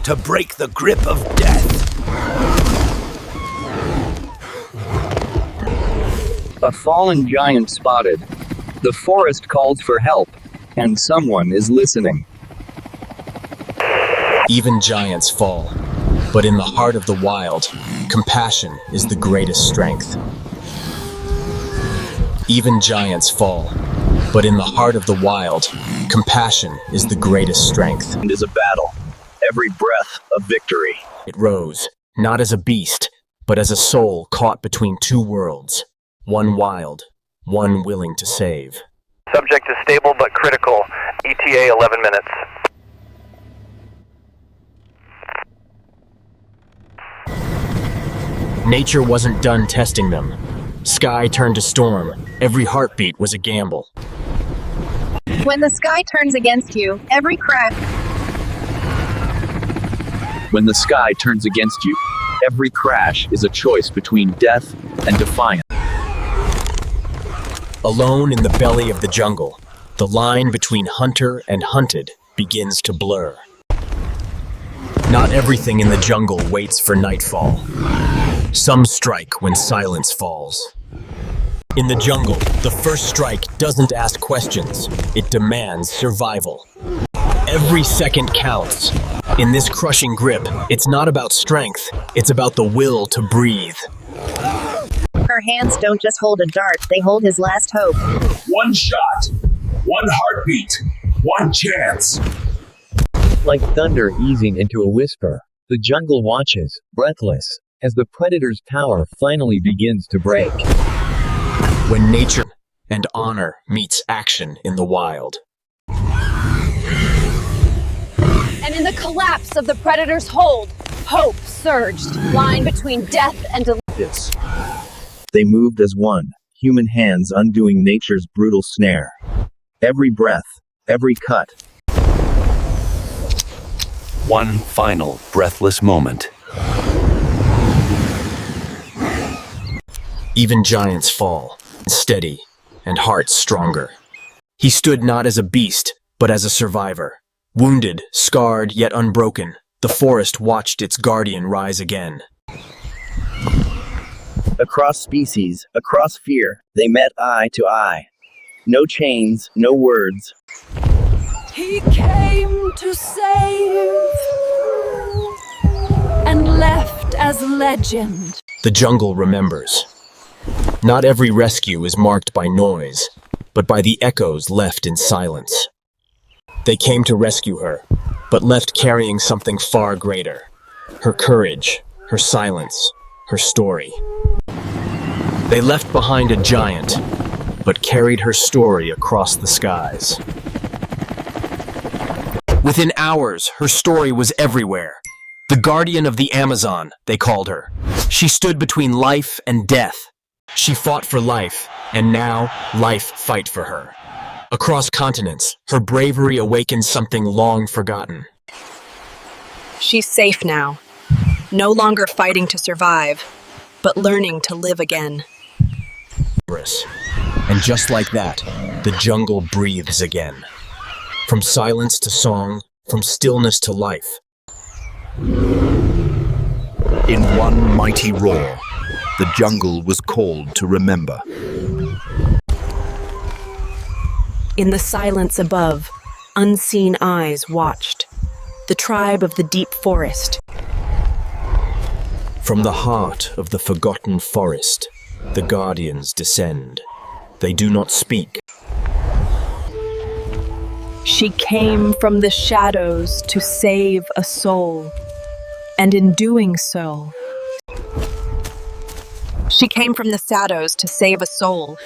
to break the grip of death. A fallen giant spotted. The forest calls for help, and someone is listening. Even giants fall, but in the heart of the wild, compassion is the greatest strength. Even giants fall, but in the heart of the wild, compassion is the greatest strength. And is a battle, every breath a victory. It rose, not as a beast, but as a soul caught between two worlds, one wild, one willing to save. Subject is stable but critical. ETA 11 minutes. Nature wasn't done testing them. Sky turned to storm. Every heartbeat was a gamble. When the sky turns against you, every crash. When the sky turns against you, every crash is a choice between death and defiance. Alone in the belly of the jungle, the line between hunter and hunted begins to blur. Not everything in the jungle waits for nightfall. Some strike when silence falls. In the jungle, the first strike doesn't ask questions. It demands survival. Every second counts. In this crushing grip, it's not about strength. It's about the will to breathe. Her hands don't just hold a dart, they hold his last hope. One shot, one heartbeat, one chance. Like thunder easing into a whisper, the jungle watches, breathless, as the predator's power finally begins to break. When nature and honor meets action in the wild. And in the collapse of the predator's hold, hope surged, line between death and This. They moved as one, human hands undoing nature's brutal snare. Every breath, every cut. One final breathless moment. Even giants fall, steady, and hearts stronger. He stood not as a beast, but as a survivor. Wounded, scarred, yet unbroken, the forest watched its guardian rise again. Across species, across fear, they met eye to eye. No chains, no words. he came to save and left as legend. The jungle remembers. Not every rescue is marked by noise, but by the echoes left in silence. They came to rescue her, but left carrying something far greater. Her courage, her silence, her story. They left behind a giant, but carried her story across the skies. Within hours, her story was everywhere. The guardian of the Amazon, they called her. She stood between life and death. She fought for life, and now life fight for her. Across continents, her bravery awakened something long forgotten. She's safe now, no longer fighting to survive, but learning to live again. And just like that, the jungle breathes again. From silence to song, from stillness to life. In one mighty roar, the jungle was called to remember. In the silence above, unseen eyes watched. The tribe of the deep forest. From the heart of the forgotten forest, the guardians descend. They do not speak. She came from the shadows to save a soul, and in doing so, she came from the shadows to save a soul,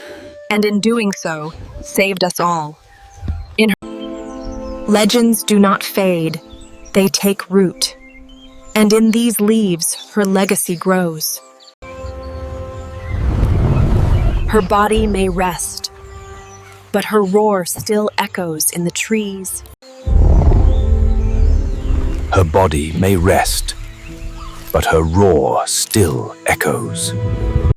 and in doing so, saved us all. In her legends do not fade, they take root, and in these leaves her legacy grows. Her body may rest, but her roar still echoes in the trees. Her body may rest, but her roar still echoes.